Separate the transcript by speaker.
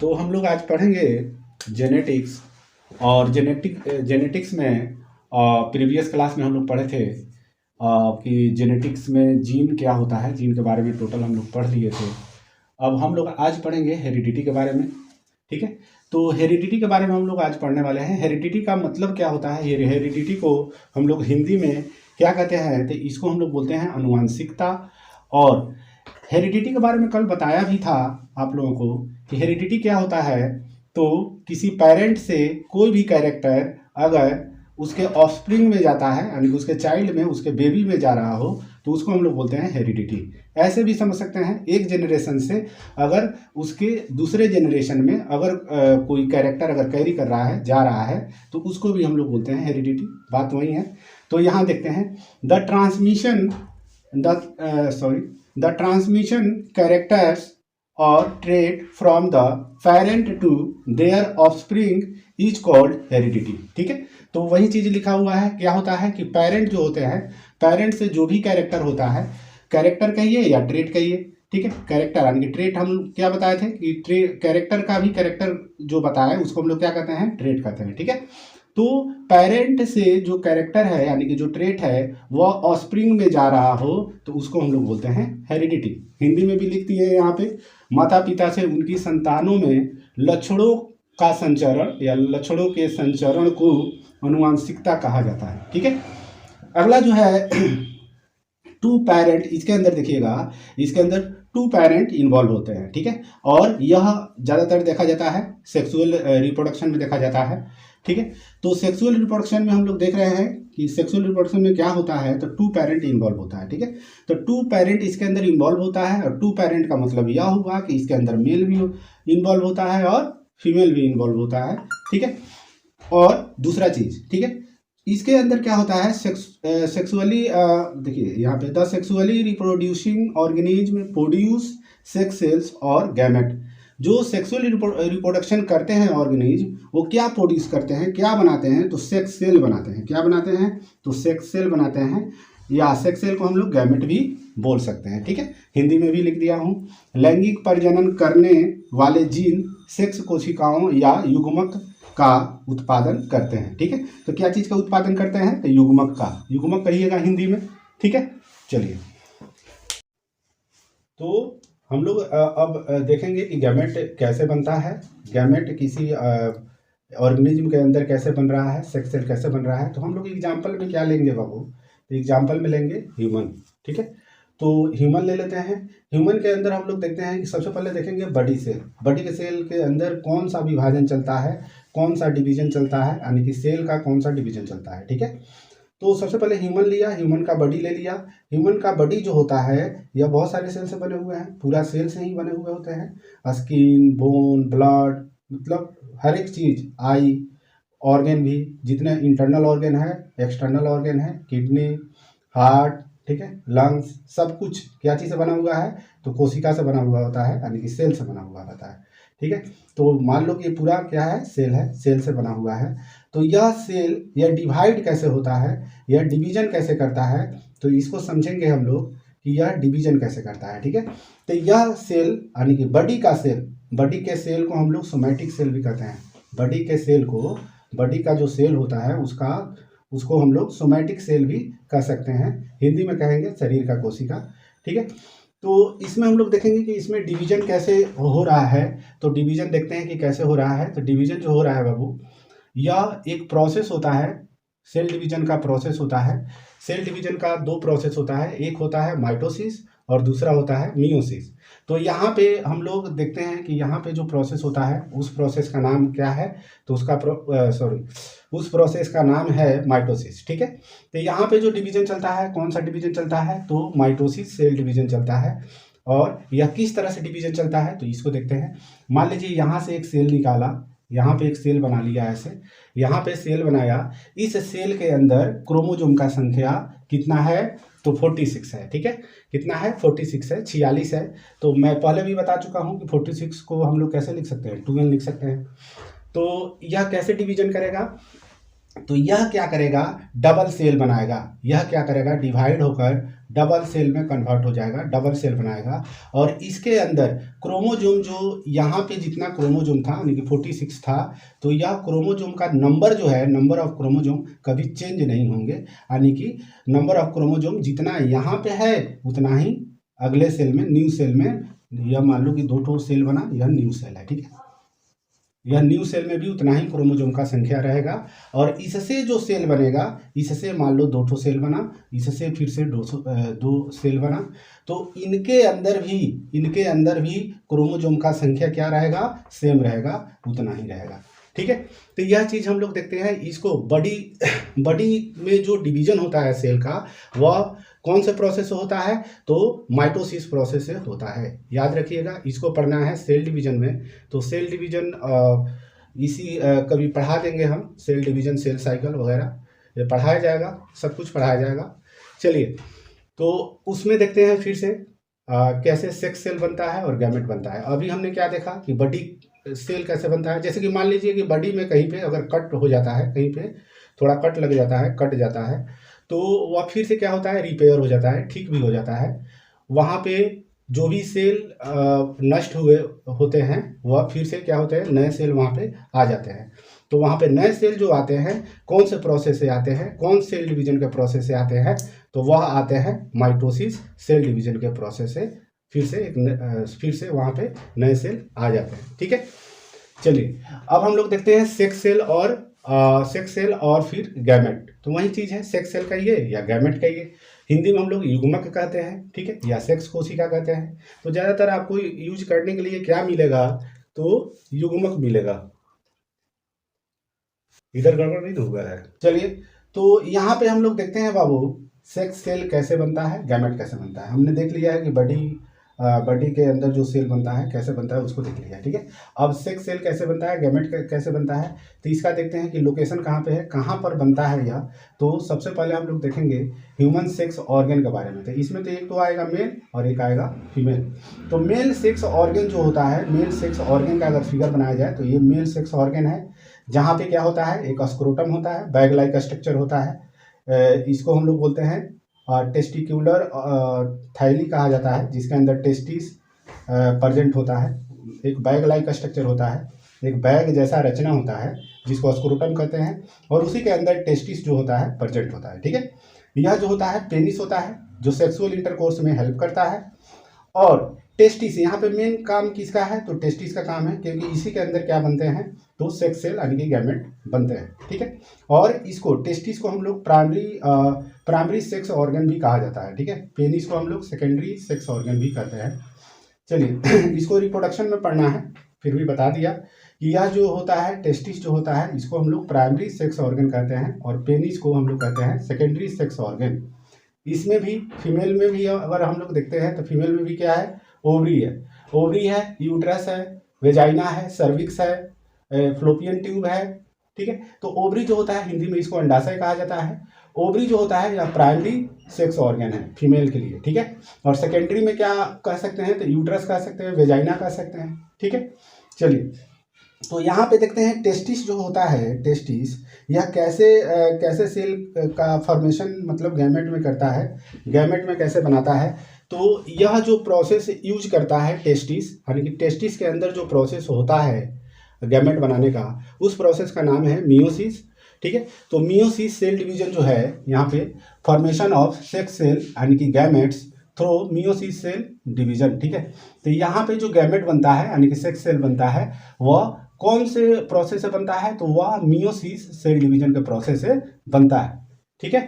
Speaker 1: तो हम लोग आज पढ़ेंगे जेनेटिक्स। और जेनेटिक्स में प्रीवियस क्लास में हम लोग पढ़े थे कि जेनेटिक्स में जीन क्या होता है। जीन के बारे में टोटल हम लोग पढ़ लिए थे। अब हम लोग आज पढ़ेंगे हेरिडिटी के बारे में। ठीक है, तो हेरिडिटी के बारे में हम लोग आज पढ़ने वाले हैं। हेरिडिटी का मतलब क्या होता है, ये हेरिडिटी को हम लोग हिंदी में क्या कहते हैं, तो इसको हम लोग बोलते हैं अनुवांशिकता। और हेरिडिटी के बारे में कल बताया भी था आप लोगों को कि हेरिडिटी क्या होता है। तो किसी पेरेंट से कोई भी कैरेक्टर अगर उसके ऑफस्प्रिंग में जाता है, यानी कि उसके चाइल्ड में, उसके बेबी में जा रहा हो, तो उसको हम लोग बोलते हैं हेरिडिटी। ऐसे भी समझ सकते हैं, एक जनरेशन से अगर उसके दूसरे जनरेशन में अगर कोई कैरेक्टर अगर कैरी कर रहा है, जा रहा है, तो उसको भी हम लोग बोलते हैं हेरिडिटी। बात वही है। तो यहाँ देखते हैं द ट्रांसमिशन कैरेक्टर्स और trait from the parent to their offspring is called heredity. ठीक है, तो वही चीज लिखा हुआ है। क्या होता है कि पेरेंट जो होते हैं, पेरेंट से जो भी कैरेक्टर होता है, कैरेक्टर कहिए या ट्रेट कहिए, ठीक है, कैरेक्टर यानी कि ट्रेट हम क्या बताए थे कि कैरेक्टर का भी कैरेक्टर जो बताया उसको हम लोग क्या कहते हैं, ट्रेट कहते हैं। ठीक है, तो पेरेंट से जो कैरेक्टर है यानी कि जो ट्रेट है वह ऑफस्प्रिंग में जा रहा हो, तो उसको हम लोग बोलते हैं हेरिडिटी। हिंदी में भी लिखती है यहाँ पे, माता पिता से उनकी संतानों में लक्षणों का संचरण या लक्षणों के संचरण को अनुवांशिकता कहा जाता है। ठीक है, अगला जो है टू पेरेंट, इसके अंदर देखिएगा, इसके अंदर टू पेरेंट इन्वॉल्व होते हैं। ठीक है, और यह ज़्यादातर देखा जाता है सेक्सुअल रिप्रोडक्शन में देखा जाता है। ठीक है, तो सेक्सुअल रिप्रोडक्शन में हम लोग देख रहे हैं कि सेक्सुअल रिप्रोडक्शन में क्या होता है, तो टू पेरेंट इन्वॉल्व होता है। ठीक है, तो टू पेरेंट इसके अंदर इन्वॉल्व होता है, और टू पेरेंट का मतलब यह हुआ कि इसके अंदर मेल भी इन्वॉल्व होता है और फीमेल भी इन्वॉल्व होता है। ठीक है, और दूसरा चीज, ठीक है, इसके अंदर क्या होता है, सेक्सुअली देखिए यहाँ पे, the sexually reproducing organism produce sex cells और गैमेट। जो सेक्सुअल रिप्रोडक्शन करते हैं ऑर्गेनिज्म, वो क्या प्रोड्यूस करते हैं, क्या बनाते हैं, तो सेक्स सेल बनाते हैं। क्या बनाते हैं, तो सेक्स सेल बनाते हैं, या सेक्स सेल को हम लोग गैमेट भी बोल सकते हैं। ठीक है, हिंदी में भी लिख दिया हूँ। लैंगिक प्रजनन करने वाले जीन सेक्स कोशिकाओं या युग्मक का उत्पादन करते हैं। ठीक है, तो क्या चीज का उत्पादन करते हैं, तो युग्मक का। युग्मक कहिएगा हिंदी में। ठीक है, चलिए, तो हम लोग अब देखेंगे कि गैमेट कैसे बनता है, गैमेट किसी ऑर्गेनिज्म के अंदर कैसे बन रहा है, सेक्स सेल कैसे बन रहा है। तो हम लोग एग्जाम्पल में क्या लेंगे बाबू, तो एग्जाम्पल में लेंगे ह्यूमन। ठीक है, तो ह्यूमन ले लेते हैं। ह्यूमन के अंदर हम लोग देखते हैं कि सबसे पहले देखेंगे बॉडी सेल। बॉडी के सेल के अंदर कौन सा विभाजन चलता है, कौन सा डिवीजन चलता है, यानी कि सेल का कौन सा डिवीजन चलता है। ठीक है, तो सबसे पहले ह्यूमन लिया, ह्यूमन का बॉडी ले लिया। ह्यूमन का बॉडी जो होता है यह बहुत सारे सेल से बने हुए हैं, पूरा सेल से ही बने हुए होते हैं। स्किन, बोन, ब्लड, मतलब हर एक चीज, आई, ऑर्गन भी, जितने इंटरनल ऑर्गन है, एक्सटर्नल ऑर्गन है, किडनी, हार्ट, ठीक है, लंग्स, सब कुछ क्या चीज़ से बना हुआ है, तो कोशिका से बना हुआ होता है, यानी कि सेल से बना हुआ होता है। ठीक है, तो मान लो कि ये पूरा क्या है, सेल है, सेल से बना हुआ है। तो यह सेल यह डिवाइड कैसे होता है, यह डिवीजन कैसे करता है, तो इसको समझेंगे हम लोग कि यह डिवीजन कैसे करता है। ठीक है, तो यह सेल यानी कि बॉडी का सेल, बॉडी के सेल को हम लोग सोमैटिक सेल भी कहते हैं। बॉडी के सेल को, बॉडी का जो सेल होता है उसको हम लोग सोमैटिक सेल भी कह सकते हैं। हिंदी में कहेंगे शरीर का कोशिका। ठीक है, तो इसमें हम लोग देखेंगे कि इसमें डिवीजन कैसे हो रहा है। तो डिवीजन देखते हैं कि कैसे हो रहा है। तो डिवीजन जो हो रहा है बाबू, यह एक प्रोसेस होता है, सेल डिवीजन का प्रोसेस होता है। सेल डिवीजन का दो प्रोसेस होता है, एक होता है माइटोसिस और दूसरा होता है मियोसिस। तो यहाँ पे हम लोग देखते हैं कि यहाँ पे जो प्रोसेस होता है उस प्रोसेस का नाम क्या है, तो उस प्रोसेस का नाम है माइटोसिस। ठीक है, तो यहाँ पे जो डिवीजन चलता है, कौन सा डिवीजन चलता है, तो माइटोसिस सेल डिवीजन चलता है। और यह किस तरह से डिवीजन चलता है, तो इसको देखते हैं। मान लीजिए यहाँ से एक सेल निकाला, यहाँ पे एक सेल बना लिया, ऐसे यहाँ पे सेल बनाया। इस सेल के अंदर क्रोमोसोम का संख्या कितना है, तो 46 है। ठीक है, कितना है, 46 है, 46 है। तो मैं पहले भी बता चुका हूँ कि 46 को हम लोग कैसे लिख सकते हैं, 2n लिख सकते हैं। तो यह कैसे डिवीजन करेगा, तो यह क्या करेगा, डबल सेल बनाएगा। यह क्या करेगा, डिवाइड होकर डबल सेल में कन्वर्ट हो जाएगा, डबल सेल बनाएगा। और इसके अंदर क्रोमोजोम जो यहाँ पे जितना क्रोमोजोम था यानी कि 46 था, तो यह क्रोमोजोम का नंबर जो है, नंबर ऑफ क्रोमोजोम कभी चेंज नहीं होंगे, यानी कि नंबर ऑफ क्रोमोजोम जितना यहाँ पे है उतना ही अगले सेल में, न्यू सेल में, यह मान लो कि 2 सेल बना, यह न्यू सेल है, ठीक है। यह न्यू सेल में भी उतना ही क्रोमोजोम का संख्या रहेगा। और इससे जो सेल बनेगा, इससे मान लो 2 सेल बना, इससे फिर से 2 सेल बना, तो इनके अंदर भी क्रोमोजोम का संख्या क्या रहेगा, सेम रहेगा, उतना ही रहेगा, ठीक है। तो यह चीज़ हम लोग देखते हैं। इसको बॉडी में जो डिवीजन होता है सेल का, वह कौन से प्रोसेस से होता है, तो माइटोसिस प्रोसेस से होता है। याद रखिएगा, इसको पढ़ना है सेल डिवीजन में। तो सेल डिवीजन कभी पढ़ा देंगे हम, सेल डिवीजन, सेल साइकिल वगैरह ये पढ़ाया जाएगा, सब कुछ पढ़ाया जाएगा। चलिए, तो उसमें देखते हैं फिर से कैसे सेक्स सेल बनता है और गैमेट बनता है। अभी हमने क्या देखा कि बॉडी सेल कैसे बनता है। जैसे कि मान लीजिए कि बॉडी में कहीं पे अगर कट हो जाता है, कहीं पे थोड़ा कट लग जाता है, कट जाता है, तो वह फिर से क्या होता है, रिपेयर हो जाता है, ठीक भी हो जाता है। वहाँ पे जो भी सेल नष्ट हुए होते हैं, वह फिर से क्या होते हैं, नए सेल वहाँ पे आ जाते हैं। तो वहाँ पे नए सेल जो आते हैं, कौन से प्रोसेस से आते हैं, कौन सेल डिवीजन के प्रोसेस से आते हैं, तो वह आते हैं माइटोसिस सेल डिवीजन के प्रोसेस से। फिर से वहाँ पे नए सेल आ जाते हैं, ठीक है। चलिए, अब हम लोग देखते हैं सेक्स सेल और फिर गैमेट। तो वही चीज़ है, सेक्स सेल कहिए या गैमेट कहिए। हिंदी में हम लोग युग्मक कहते हैं, ठीक है, या सेक्स कोशिका कहते हैं। तो ज़्यादातर आपको यूज करने के लिए क्या मिलेगा, तो युग्मक मिलेगा। इधर गड़बड़ नहीं होगा है। चलिए, तो यहाँ पे हम लोग देखते हैं बाबू, सेक्स सेल कैसे बनता है, गैमेट कैसे बनता है। हमने देख लिया है कि बॉडी के अंदर जो सेल बनता है कैसे बनता है, उसको देख लिया, ठीक है। अब सेक्स सेल कैसे बनता है, गैमेट कैसे बनता है, तो इसका देखते हैं कि लोकेशन कहाँ पे है, कहाँ पर बनता है यह। तो सबसे पहले हम लोग देखेंगे ह्यूमन सेक्स ऑर्गन के बारे में। तो इसमें तो एक तो आएगा मेल और एक आएगा फीमेल। तो मेल सेक्स ऑर्गन जो होता है, मेल सेक्स ऑर्गन का अगर फिगर बनाया जाए तो ये मेल सेक्स ऑर्गन है, जहाँ पे क्या होता है, एक स्क्रोटम होता है, बैग लाइक स्ट्रक्चर होता है। इसको हम लोग बोलते हैं टेस्टिक्यूलर थाइली कहा जाता है, जिसके अंदर टेस्टिस प्रेजेंट होता है। एक बैग लाइक स्ट्रक्चर होता है, एक बैग जैसा रचना होता है जिसको स्क्रोटम कहते हैं, और उसी के अंदर टेस्टिस जो होता है प्रेजेंट होता है, ठीक है। यह जो होता है पेनिस होता है, जो सेक्सुअल इंटरकोर्स में हेल्प करता है। और टेस्टिस, यहाँ पे मेन काम किसका है, तो टेस्टिस का काम है, क्योंकि इसी के अंदर क्या बनते हैं, तो सेक्स सेल यानी कि गैमेट बनते हैं, ठीक है। और इसको टेस्टिस को हम लोग प्राइमरी सेक्स ऑर्गन भी कहा जाता है, ठीक है। पेनिस को हम लोग सेकेंडरी सेक्स ऑर्गन भी कहते हैं। चलिए, इसको रिप्रोडक्शन में पढ़ना है, फिर भी बता दिया कि यह जो होता है टेस्टिस जो होता है, इसको हम लोग प्राइमरी सेक्स ऑर्गन कहते हैं, और पेनिस को हम लोग कहते हैं सेकेंडरी सेक्स ऑर्गन। इसमें भी फीमेल में भी अगर हम लोग देखते हैं तो फीमेल में भी क्या है, ओवरी है, यूट्रस है, वेजाइना है, सर्विक्स है, फ्लोपियन ट्यूब है, ठीक है। तो ओवरी जो होता है, हिंदी में इसको अंडाशय कहा जाता है। ओवरी जो होता है यह प्राइमरी सेक्स ऑर्गन है फीमेल के लिए, ठीक है। और सेकेंडरी में क्या कह सकते हैं, तो यूट्रस कह सकते हैं, वेजाइना कह सकते हैं, ठीक है। चलिए, तो यहाँ पे देखते हैं टेस्टिस जो होता है, टेस्टिस यह कैसे सेल का फॉर्मेशन मतलब गैमेट में करता है, गैमेट में कैसे बनाता है। तो यह जो प्रोसेस यूज करता है टेस्टिस, यानी कि टेस्टिस के अंदर जो प्रोसेस होता है गैमेट बनाने का, उस प्रोसेस का नाम है मियोसिस, ठीक है। तो मियोसिस सेल डिवीजन जो है, यहाँ पे फॉर्मेशन ऑफ सेक्स सेल यानी कि gametes through meiosis cell division, ठीक है। तो यहाँ पे जो गैमेट बनता है यानी कि सेक्स सेल बनता है, वह कौन से प्रोसेस से बनता है, तो वह मियोसिस सेल डिवीजन के प्रोसेस से बनता है, ठीक है।